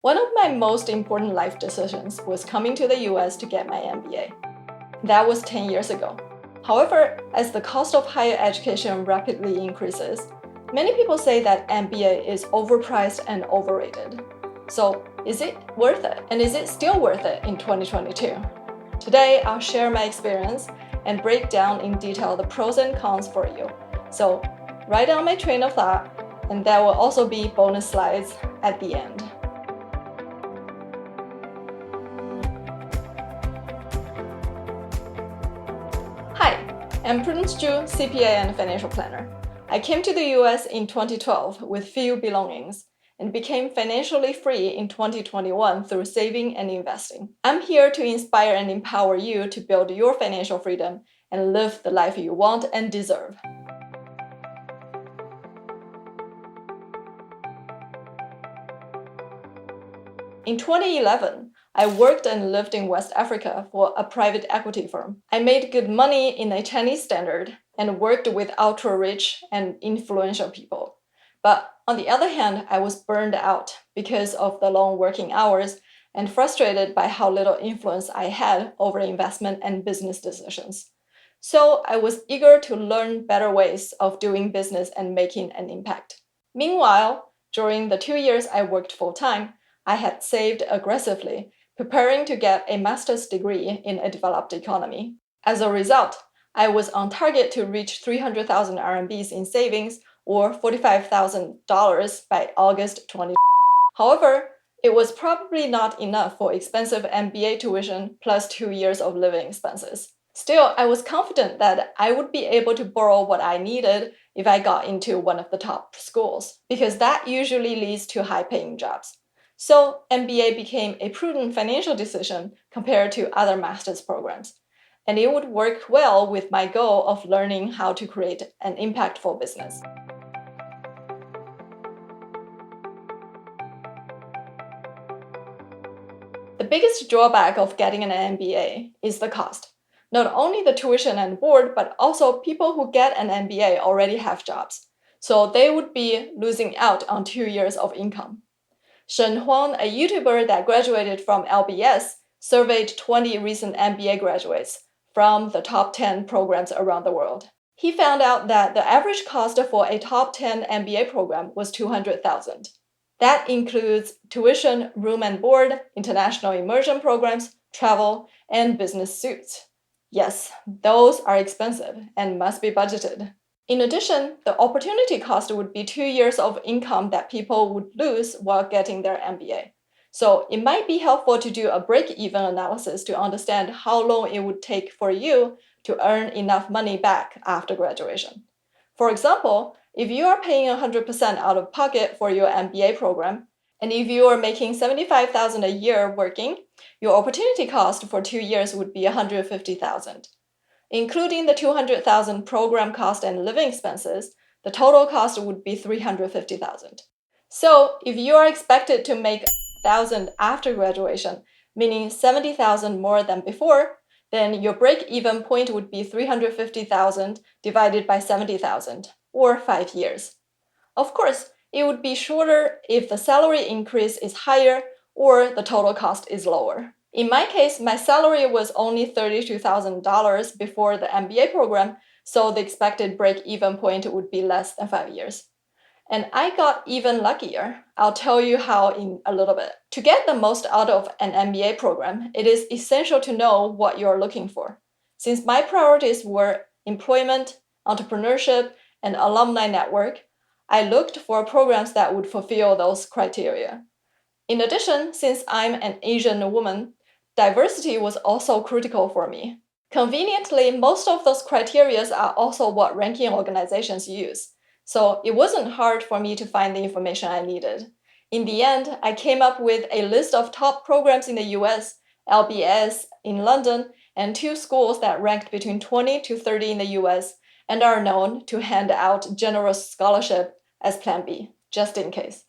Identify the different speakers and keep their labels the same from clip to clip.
Speaker 1: One of my most important life decisions was coming to the US to get my MBA. That was 10 years ago. However, as the cost of higher education rapidly increases, many people say that MBA is overpriced and overrated. So, is it worth it? And is it still worth it in 2022? Today, I'll share my experience and break down in detail the pros and cons for you. So, write down my train of thought, and there will also be bonus slides at the end. Hi, I'm Prudence Ju, CPA and financial planner. I came to the US in 2012 with few belongings and became financially free in 2021 through saving and investing. I'm here to inspire and empower you to build your financial freedom and live the life you want and deserve. In 2011, I worked and lived in West Africa for a private equity firm. I made good money in a Chinese standard and worked with ultra-rich and influential people. But on the other hand, I was burned out because of the long working hours and frustrated by how little influence I had over investment and business decisions. So I was eager to learn better ways of doing business and making an impact. Meanwhile, during the 2 years I worked full-time, I had saved aggressively, preparing to get a master's degree in a developed economy. As a result, I was on target to reach 300,000 RMBs in savings or $45,000 by August 2020. However, it was probably not enough for expensive MBA tuition plus 2 years of living expenses. Still, I was confident that I would be able to borrow what I needed if I got into one of the top schools, because that usually leads to high-paying jobs. So MBA became a prudent financial decision compared to other master's programs, and it would work well with my goal of learning how to create an impactful business. The biggest drawback of getting an MBA is the cost. Not only the tuition and board, but also people who get an MBA already have jobs, so they would be losing out on 2 years of income. Shen Huang, a YouTuber that graduated from LBS, surveyed 20 recent MBA graduates from the top 10 programs around the world. He found out that the average cost for a top 10 MBA program was $200,000. That includes tuition, room and board, international immersion programs, travel, and business suits. Yes, those are expensive and must be budgeted. In addition, the opportunity cost would be 2 years of income that people would lose while getting their MBA. So it might be helpful to do a break-even analysis to understand how long it would take for you to earn enough money back after graduation. For example, if you are paying 100% out of pocket for your MBA program, and if you are making $75,000 a year working, your opportunity cost for 2 years would be $150,000. Including the $200,000 program cost and living expenses, the total cost would be $350,000. So if you are expected to make $1,000 after graduation, meaning $70,000 more than before, then your break-even point would be $350,000 divided by $70,000, or 5 years. Of course, it would be shorter if the salary increase is higher or the total cost is lower. In my case, my salary was only $32,000 before the MBA program, so the expected break-even point would be less than 5 years. And I got even luckier. I'll tell you how in a little bit. To get the most out of an MBA program, it is essential to know what you're looking for. Since my priorities were employment, entrepreneurship, and alumni network, I looked for programs that would fulfill those criteria. In addition, since I'm an Asian woman, diversity was also critical for me. Conveniently, most of those criteria are also what ranking organizations use, so it wasn't hard for me to find the information I needed. In the end, I came up with a list of top programs in the US, LBS in London, and 2 schools that ranked between 20 to 30 in the US and are known to hand out generous scholarship as Plan B, just in case.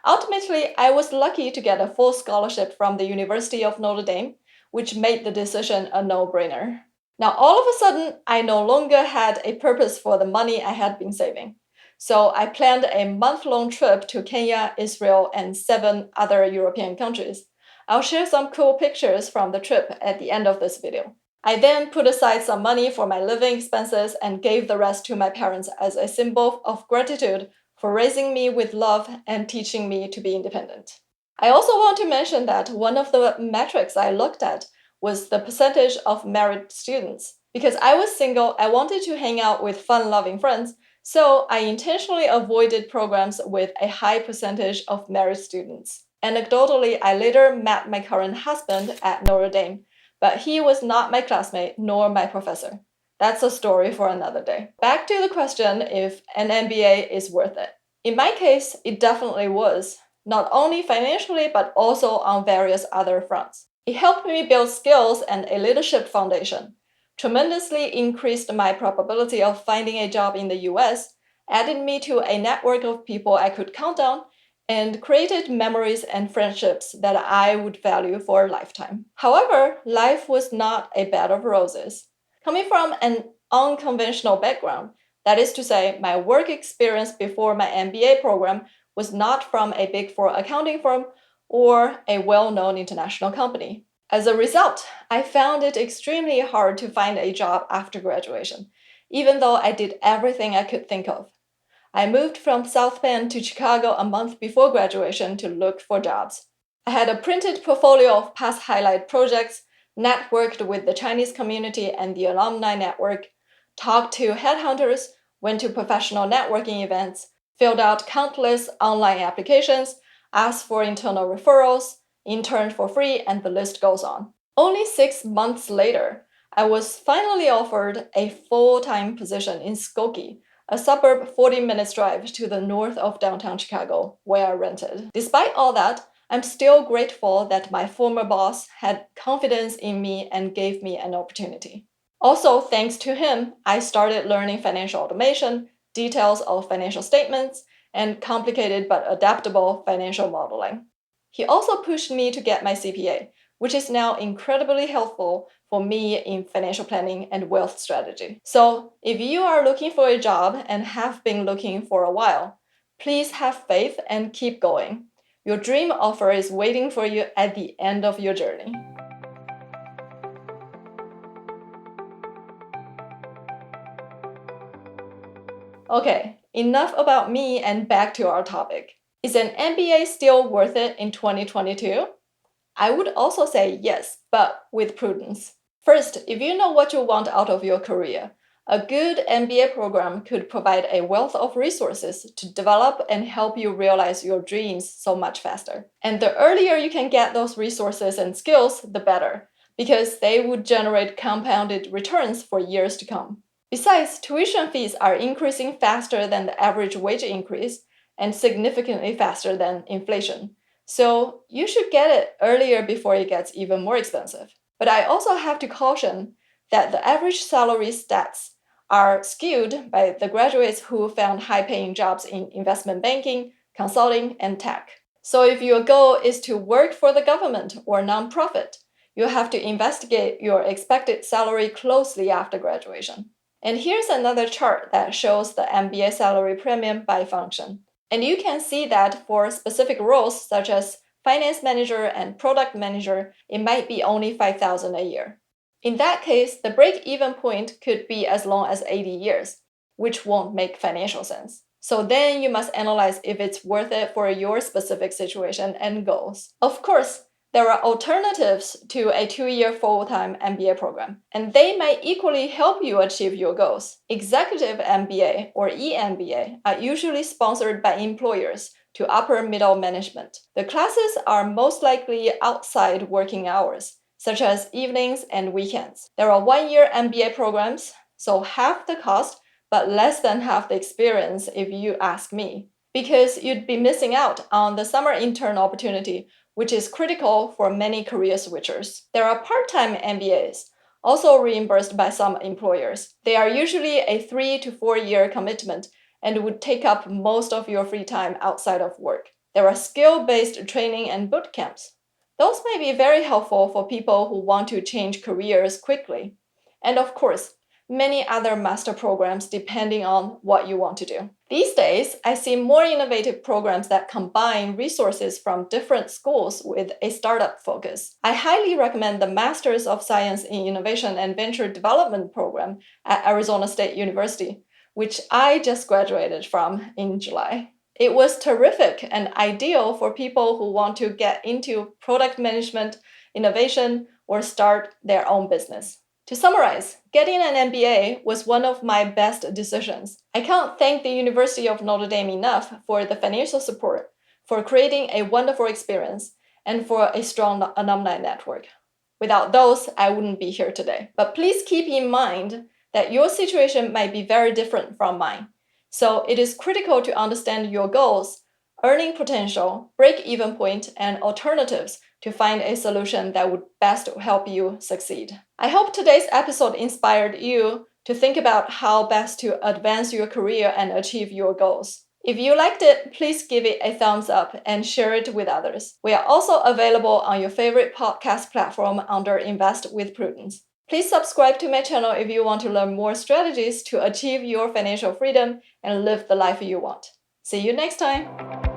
Speaker 1: Ultimately, I was lucky to get a full scholarship from the University of Notre Dame, which made the decision a no-brainer. Now, all of a sudden, I no longer had a purpose for the money I had been saving. So I planned a month-long trip to Kenya, Israel, and 7 other European countries. I'll share some cool pictures from the trip at the end of this video. I then put aside some money for my living expenses and gave the rest to my parents as a symbol of gratitude for raising me with love and teaching me to be independent. I also want to mention that one of the metrics I looked at was the percentage of married students. Because I was single, I wanted to hang out with fun-loving friends, so I intentionally avoided programs with a high percentage of married students. Anecdotally, I later met my current husband at Notre Dame, but he was not my classmate nor my professor. That's a story for another day. Back to the question if an MBA is worth it. In my case, it definitely was, not only financially but also on various other fronts. It helped me build skills and a leadership foundation, tremendously increased my probability of finding a job in the US, added me to a network of people I could count on, and created memories and friendships that I would value for a lifetime. However, life was not a bed of roses. Coming from an unconventional background, that is to say, my work experience before my MBA program was not from a Big Four accounting firm or a well-known international company. As a result, I found it extremely hard to find a job after graduation, even though I did everything I could think of. I moved from South Bend to Chicago a month before graduation to look for jobs. I had a printed portfolio of past highlight projects, networked with the Chinese community and the alumni network, talked to headhunters, went to professional networking events, filled out countless online applications, asked for internal referrals, interned for free, and the list goes on. Only 6 months later, I was finally offered a full-time position in Skokie, a suburb 40 minutes drive to the north of downtown Chicago, where I rented. Despite all that, I'm still grateful that my former boss had confidence in me and gave me an opportunity. Also, thanks to him, I started learning financial automation, details of financial statements, and complicated but adaptable financial modeling. He also pushed me to get my CPA, which is now incredibly helpful for me in financial planning and wealth strategy. So, if you are looking for a job and have been looking for a while, please have faith and keep going. Your dream offer is waiting for you at the end of your journey. Okay, enough about me and back to our topic. Is an MBA still worth it in 2022? I would also say yes, but with prudence. First, if you know what you want out of your career, a good MBA program could provide a wealth of resources to develop and help you realize your dreams so much faster. And the earlier you can get those resources and skills, the better, because they would generate compounded returns for years to come. Besides, tuition fees are increasing faster than the average wage increase and significantly faster than inflation. So you should get it earlier before it gets even more expensive. But I also have to caution that the average salary stats are skewed by the graduates who found high-paying jobs in investment banking, consulting, and tech. So if your goal is to work for the government or nonprofit, you have to investigate your expected salary closely after graduation. And here's another chart that shows the MBA salary premium by function. And you can see that for specific roles such as finance manager and product manager, it might be only $5,000 a year. In that case, the break-even point could be as long as 80 years, which won't make financial sense. So then you must analyze if it's worth it for your specific situation and goals. Of course, there are alternatives to a 2-year full-time MBA program, and they might equally help you achieve your goals. Executive MBA or EMBA are usually sponsored by employers to upper middle management. The classes are most likely outside working hours, such as evenings and weekends. There are 1-year MBA programs, so half the cost, but less than half the experience if you ask me, because you'd be missing out on the summer intern opportunity, which is critical for many career switchers. There are part-time MBAs, also reimbursed by some employers. They are usually a 3 to 4 year commitment and would take up most of your free time outside of work. There are skill-based training and boot camps. Those may be very helpful for people who want to change careers quickly. And of course, many other master programs depending on what you want to do. These days, I see more innovative programs that combine resources from different schools with a startup focus. I highly recommend the Masters of Science in Innovation and Venture Development program at Arizona State University, which I just graduated from in July. It was terrific and ideal for people who want to get into product management, innovation, or start their own business. To summarize, getting an MBA was one of my best decisions. I can't thank the University of Notre Dame enough for the financial support, for creating a wonderful experience, and for a strong alumni network. Without those, I wouldn't be here today. But please keep in mind that your situation might be very different from mine. So it is critical to understand your goals, earning potential, break-even point, and alternatives to find a solution that would best help you succeed. I hope today's episode inspired you to think about how best to advance your career and achieve your goals. If you liked it, please give it a thumbs up and share it with others. We are also available on your favorite podcast platform under Invest with Prudence. Please subscribe to my channel if you want to learn more strategies to achieve your financial freedom and live the life you want. See you next time!